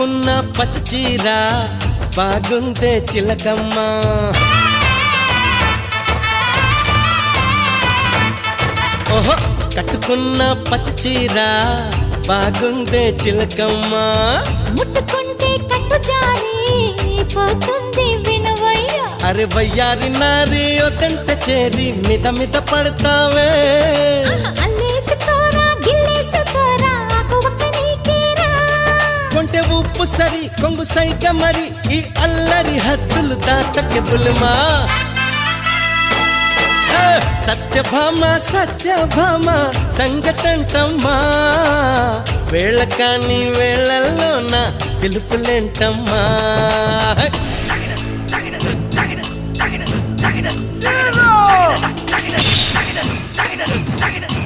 కట్టుకున్న పచ్చ చీర బాగుందే చిలకమ్మ. ఓహో కట్టుకున్న పచ్చ చీర బాగుందే చిలకమ్మ. ముట్టుకుంటే కట్టు జారి పోతుంది వినవయ్య. అరే వయ్యారి నారి ఒదంట చేరి మిద మిద పడతావే. అల్లేసుకోరా గిల్లేసుకోరా ఆకువక్క నీకేరా. కొంటె ఉప్పు సరి కొంగు సైక మరి ఈ అల్లరి హద్దులు దాటకే బుల్మా. సత్యభామ సత్యభామ సంగతంటమ్మా, వేళ కాని వేళల్లోన పిలుపులేంటమ్మా. Tagina.